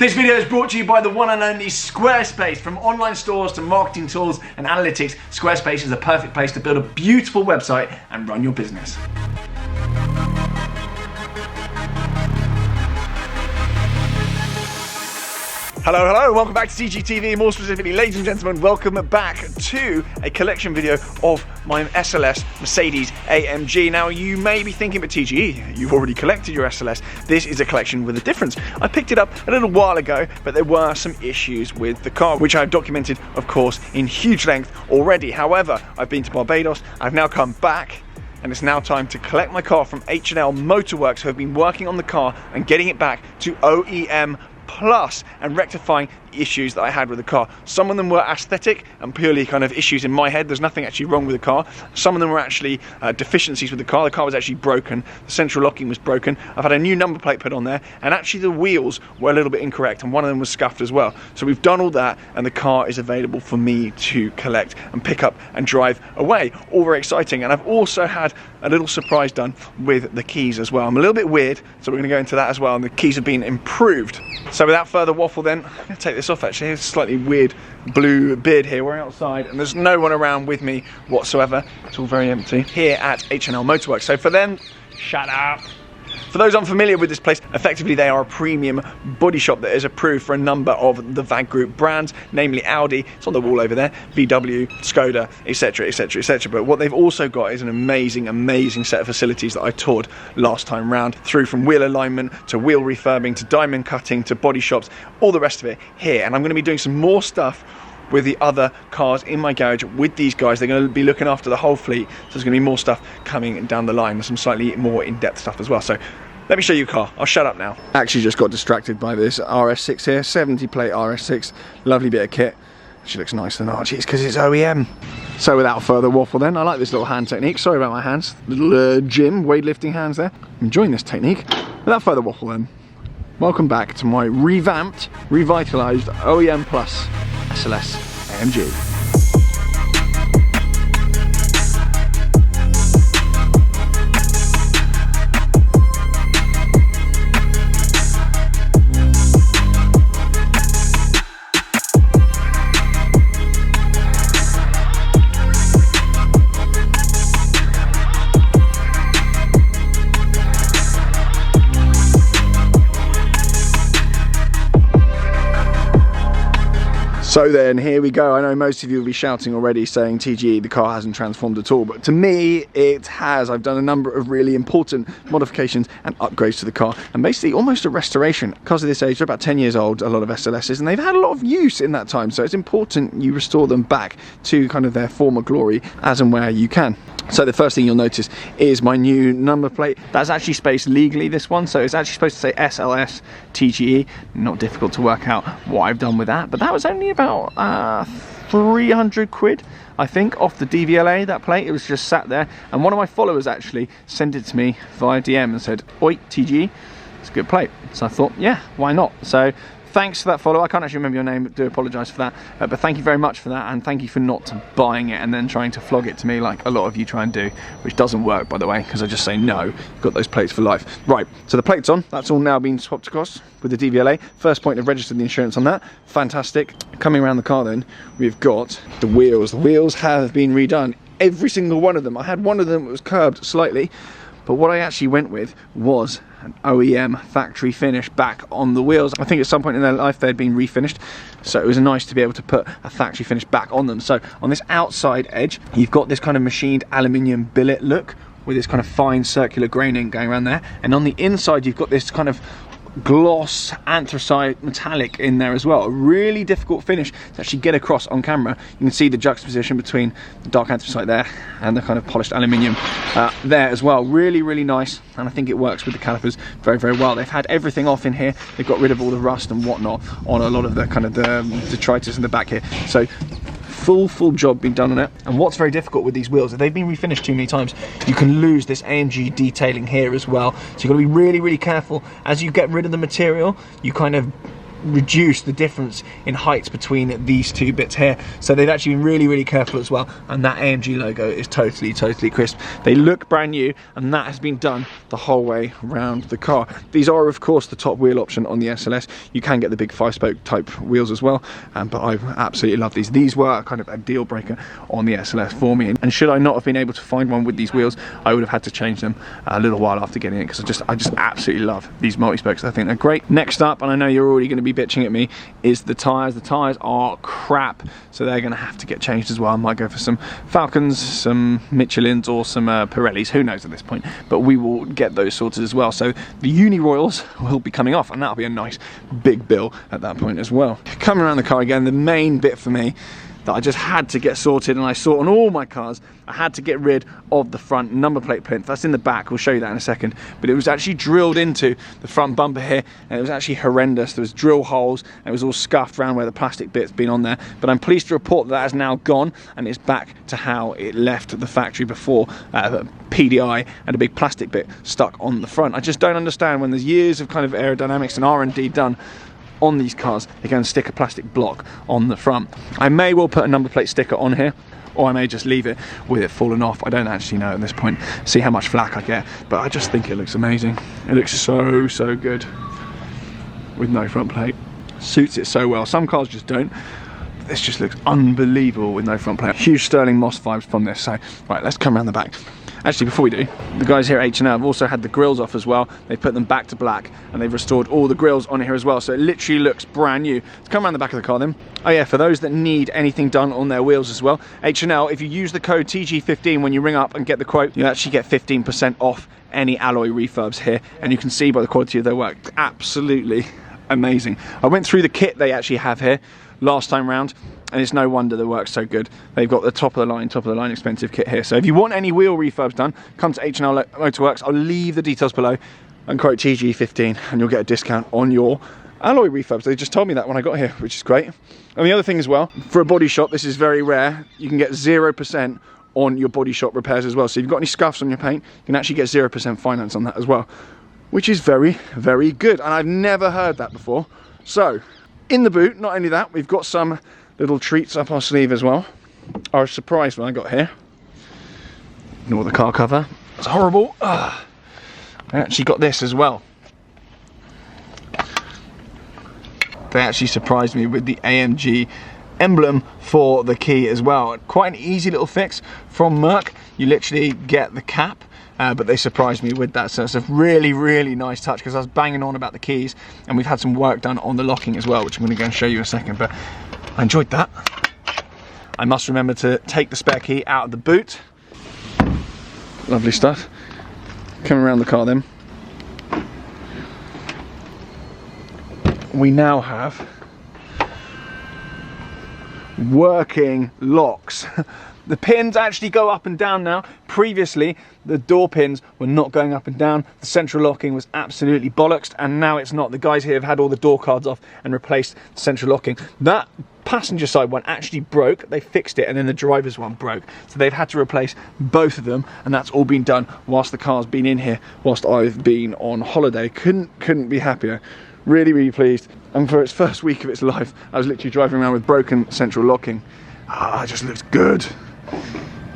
This video is brought to you by the one and only Squarespace. From online stores to marketing tools and analytics, Squarespace is the perfect place to build a beautiful website and run your business. Hello, hello, welcome back to TGTV. More specifically, ladies and gentlemen, welcome back to a collection video of my SLS Mercedes AMG. Now, you may be thinking, but TGE, you've already collected your SLS. This is a collection with a difference. I picked it up a little while ago, but there were some issues with the car, which I've documented, of course, in huge length already. However, I've been to Barbados, I've now come back, and it's now time to collect my car from H&L Motorworks, who have been working on the car and getting it back to OEM Plus and rectifying the issues that I had with the car. Some of them were aesthetic and purely kind of issues in my head. There's nothing actually wrong with the car. Some of them were actually deficiencies with the car. The car was actually broken. The central locking was broken. I've had a new number plate put on there, and actually the wheels were a little bit incorrect, and one of them was scuffed as well. So we've done all that, and the car is available for me to collect and pick up and drive away. All very exciting. And I've also had a little surprise done with the keys as well. I'm a little bit weird, so we're going to go into that as well, and the keys have been improved. So without further waffle then, I'm going to take this off actually. It's a slightly weird blue beard here. We're outside and there's no one around with me whatsoever. It's all very empty here at H&L Motorworks. So for them, shut up. For those unfamiliar with this place, effectively they are a premium body shop that is approved for a number of the VAG Group brands, namely Audi, it's on the wall over there, VW, Skoda, etc, etc, etc. But what they've also got is an amazing set of facilities that I toured last time round, through from wheel alignment to wheel refurbing to diamond cutting to body shops, all the rest of it here. And I'm going to be doing some more stuff with the other cars in my garage with these guys. They're going to be looking after the whole fleet, so there's going to be more stuff coming down the line. There's some slightly more in-depth stuff as well. So let me show you a car. I'll shut up now. Actually just got distracted by this RS6 here, 70 plate RS6, lovely bit of kit. She looks nicer than Archie, it's because it's OEM. So without further waffle then, I like this little hand technique. Sorry about my hands, little gym weightlifting hands there. I'm enjoying this technique. Without further waffle then, welcome back to my revamped, revitalised OEM Plus SLS AMG. So then, here we go. I know most of you will be shouting already saying, TGE, the car hasn't transformed at all, but to me, it has. I've done a number of really important modifications and upgrades to the car, and basically almost a restoration. Cars of this age are about 10 years old, a lot of SLSs, and they've had a lot of use in that time, so it's important you restore them back to kind of their former glory as and where you can. So the first thing you'll notice is my new number plate. That's actually spaced legally, this one, so it's actually supposed to say SLS TGE. Not difficult to work out what I've done with that, but that was only about 300 quid, I think, off the DVLA, that plate. It was just sat there, and one of my followers actually sent it to me via DM and said, oi, TGE, it's a good plate. So I thought, yeah, why not? So thanks for that follow. I can't actually remember your name, but do apologise for that. But thank you very much for that, and thank you for not buying it and then trying to flog it to me like a lot of you try and do, which doesn't work, by the way, because I just say no. You've got those plates for life. Right, so the plate's on. That's all now been swapped across with the DVLA. First point, I've registered the insurance on that. Fantastic. Coming around the car then, we've got the wheels. The wheels have been redone. Every single one of them. I had one of them that was curved slightly, but what I actually went with was an OEM factory finish back on the wheels. I think at some point in their life they'd been refinished, so it was nice to be able to put a factory finish back on them. So on this outside edge, you've got this kind of machined aluminium billet look with this kind of fine circular graining going around there, and on the inside you've got this kind of gloss anthracite metallic in there as well. A really difficult finish to actually get across on camera. You can see the juxtaposition between the dark anthracite there and the kind of polished aluminium there as well. Really nice, and I think it works with the calipers very well. They've had everything off in here. They've got rid of all the rust and whatnot on a lot of the kind of the detritus in the back here. So full job being done on it. And what's very difficult with these wheels, if they've been refinished too many times, you can lose this AMG detailing here as well. So you've got to be really careful as you get rid of the material. You kind of reduce the difference in heights between these two bits here. So they've actually been really, really careful as well, and that AMG logo is totally, totally crisp. They look brand new, and that has been done the whole way around the car. These are, of course, the top wheel option on the SLS. You can get the big 5-spoke type wheels as well, but I absolutely love these. These were kind of a deal breaker on the SLS for me, and should I not have been able to find one with these wheels, I would have had to change them a little while after getting it, because I just absolutely love these multi-spokes. I think they're great. Next up, and I know you're already going to be bitching at me, is the tyres. The tyres are crap, so they're going to have to get changed as well. I might go for some Falcons, some Michelins, or some Pirellis, who knows at this point, but we will get those sorted as well. So the Uni Royals will be coming off, and that'll be a nice big bill at that point as well. Coming around the car again, the main bit for me that I just had to get sorted, and I saw on all my cars, I had to get rid of the front number plate plinth. That's in the back, we'll show you that in a second, but it was actually drilled into the front bumper here, and it was actually horrendous. There was drill holes, and it was all scuffed around where the plastic bit's been on there, but I'm pleased to report that has now gone, and it's back to how it left the factory before, PDI and a big plastic bit stuck on the front. I just don't understand, when there's years of kind of aerodynamics and R&D done on these cars, they're going to stick a plastic block on the front. I may well put a number plate sticker on here, or I may just leave it with it falling off. I don't actually know at this point, see how much flack I get, but I just think it looks amazing. It looks so, so good with no front plate. Suits it so well. Some cars just don't. This just looks unbelievable with no front plate. Huge Sterling Moss vibes from this. So, right, let's come around the back. Actually, before we do, the guys here at H&L have also had the grills off as well. They've put them back to black, and they've restored all the grills on here as well, so it literally looks brand new. Let's come around the back of the car then. Oh yeah, for those that need anything done on their wheels as well, H&L, if you use the code TG15 when you ring up and get the quote, you actually get 15% off any alloy refurbs here, and you can see by the quality of their work, absolutely amazing. I went through the kit they actually have here last time round, and it's no wonder the work's so good. They've got the top of the line expensive kit here. So if you want any wheel refurbs done, come to H&L Motorworks. I'll leave the details below and quote TG15, and you'll get a discount on your alloy refurbs. They just told me that when I got here, which is great. And the other thing as well, for a body shop, this is very rare, you can get 0% on your body shop repairs as well. So if you've got any scuffs on your paint, you can actually get 0% finance on that as well, which is very, very good. And I've never heard that before. So in the boot, not only that, we've got some little treats up our sleeve as well. I was surprised when I got here. Ignore the car cover, it's horrible. I actually got this as well. They actually surprised me with the AMG emblem for the key as well. Quite an easy little fix from Merc. You literally get the cap, but they surprised me with that, so it's a really, really nice touch, because I was banging on about the keys, and we've had some work done on the locking as well, which I'm going to go and show you in a second, but I enjoyed that. I must remember to take the spare key out of the boot. Lovely stuff. Coming around the car then, we now have working locks. The pins actually go up and down now. Previously, the door pins were not going up and down. The central locking was absolutely bollocksed, and now it's not. The guys here have had all the door cards off and replaced the central locking. That passenger side one actually broke. They fixed it, and then the driver's one broke. So they've had to replace both of them, and that's all been done whilst the car's been in here, whilst I've been on holiday. Couldn't be happier. Really, really pleased. And for its first week of its life, I was literally driving around with broken central locking. It just looks good.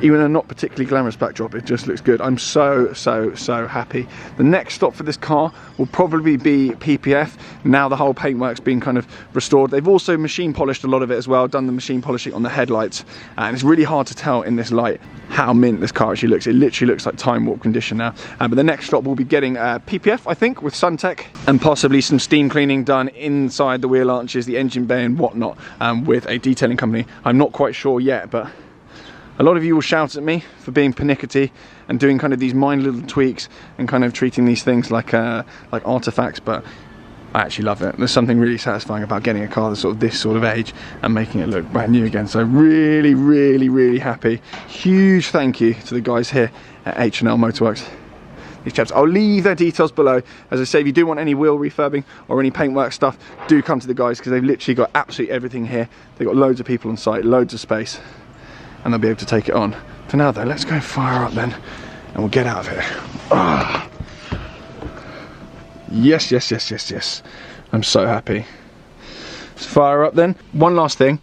Even a not particularly glamorous backdrop, it just looks good. I'm so, so, so happy. The next stop for this car will probably be PPF. Now the whole paintwork's been kind of restored. They've also machine polished a lot of it as well, done the machine polishing on the headlights. And it's really hard to tell in this light how mint this car actually looks. It literally looks like time warp condition now. But the next stop will be getting PPF, I think, with Suntech, and possibly some steam cleaning done inside the wheel arches, the engine bay and whatnot, with a detailing company. I'm not quite sure yet, but a lot of you will shout at me for being pernickety and doing kind of these minor little tweaks and kind of treating these things like artifacts, but I actually love it. There's something really satisfying about getting a car that's this sort of age and making it look brand new again. So really, really, really happy. Huge thank you to the guys here at H&L Motorworks. These chaps, I'll leave their details below. As I say, if you do want any wheel refurbing or any paintwork stuff, do come to the guys, because they've literally got absolutely everything here. They've got loads of people on site, loads of space, and they'll be able to take it on. For now though, let's go fire up then, and we'll get out of here. Yes, yes, yes, yes, yes. I'm so happy. Let's fire up then. One last thing.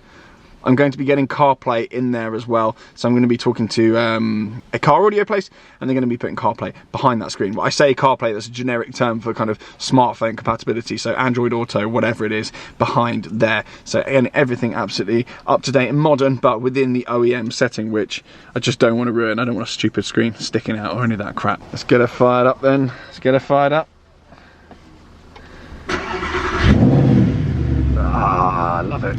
I'm going to be getting CarPlay in there as well. So I'm going to be talking to a car audio place, and they're going to be putting CarPlay behind that screen. But I say CarPlay, that's a generic term for kind of smartphone compatibility. So Android Auto, whatever it is, behind there. So again, everything absolutely up to date and modern, but within the OEM setting, which I just don't want to ruin. I don't want a stupid screen sticking out or any of that crap. Let's get her fired up then. Let's get her fired up. Ah, I love it.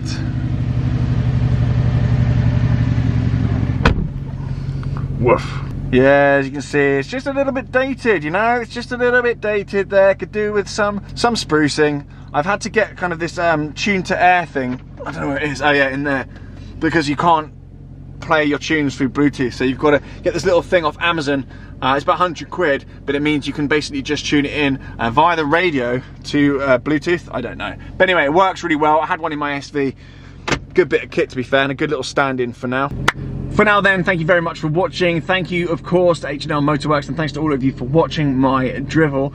Woof. Yeah, as you can see, it's just a little bit dated, you know, it's just a little bit dated there. Could do with some sprucing. I've had to get kind of this tune to air thing. I don't know what it is. Oh yeah, in there, because you can't play your tunes through Bluetooth, so you've got to get this little thing off Amazon. It's about 100 quid, but it means you can basically just tune it in via the radio to Bluetooth. I don't know, but anyway, it works really well. I had one in my SV. Good bit of kit, to be fair, and a good little stand-in for now. For now then, thank you very much for watching. Thank you, of course, to H&L Motorworks, and thanks to all of you for watching my drivel.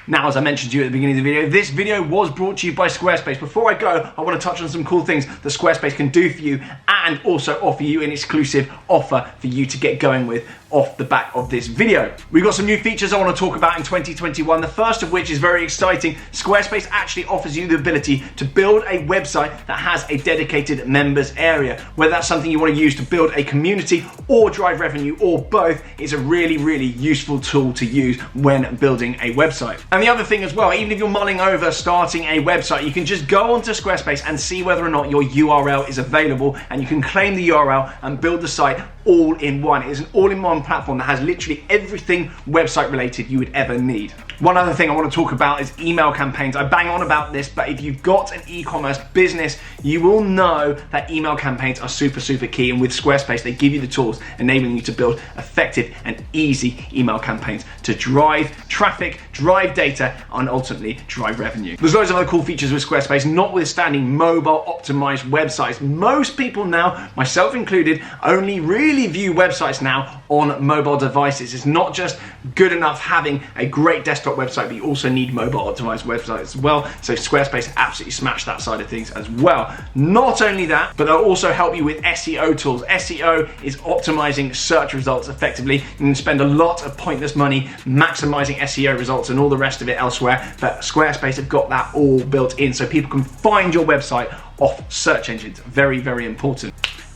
Now, as I mentioned to you at the beginning of the video, this video was brought to you by Squarespace. Before I go, I want to touch on some cool things that Squarespace can do for you, and also offer you an exclusive offer for you to get going with off the back of this video. We've got some new features I want to talk about in 2021. The first of which is very exciting. Squarespace actually offers you the ability to build a website that has a dedicated members area. Whether that's something you want to use to build a community or drive revenue or both, is a really, really useful tool to use when building a website. And the other thing as well, even if you're mulling over starting a website, you can just go onto Squarespace and see whether or not your URL is available, and you can claim the URL and build the site all in one. It is an all-in-one platform that has literally everything website related you would ever need. One other thing I want to talk about is email campaigns. I bang on about this, but if you've got an e-commerce business, you will know that email campaigns are super, super key. And with Squarespace, they give you the tools enabling you to build effective and easy email campaigns to drive traffic, drive data, and ultimately drive revenue. There's loads of other cool features with Squarespace, notwithstanding mobile optimized websites. Most people now, myself included, only really view websites now on mobile devices. It's not just good enough having a great desktop website, but you also need mobile optimized websites as well. So Squarespace absolutely smashed that side of things as well. Not only that, but they'll also help you with SEO tools. SEO is optimizing search results effectively. You can spend a lot of pointless money maximizing SEO results and all the rest of it elsewhere, but Squarespace have got that all built in so people can find your website off search engines. Very, very important.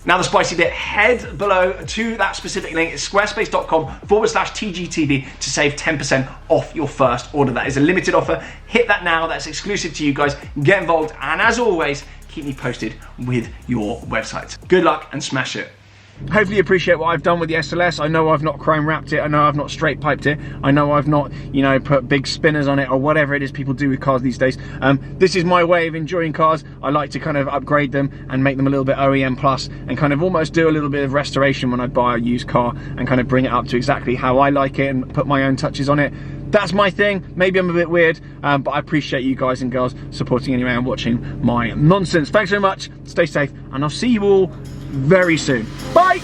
Now the spicy bit, head below to that specific link. It's squarespace.com/TGTV to save 10% off your first order. That is a limited offer. Hit that now. That's exclusive to you guys. Get involved, and as always, keep me posted with your websites. Good luck and smash it. Hopefully you appreciate what I've done with the SLS. I know I've not chrome wrapped it. I know I've not straight piped it. I know I've not, you know, put big spinners on it or whatever it is people do with cars these days. This is my way of enjoying cars. I like to kind of upgrade them and make them a little bit OEM plus, and kind of almost do a little bit of restoration when I buy a used car and kind of bring it up to exactly how I like it and put my own touches on it. That's my thing. Maybe I'm a bit weird, but I appreciate you guys and girls supporting anyway and watching my nonsense. Thanks very much. Stay safe, and I'll see you all very soon. Bye!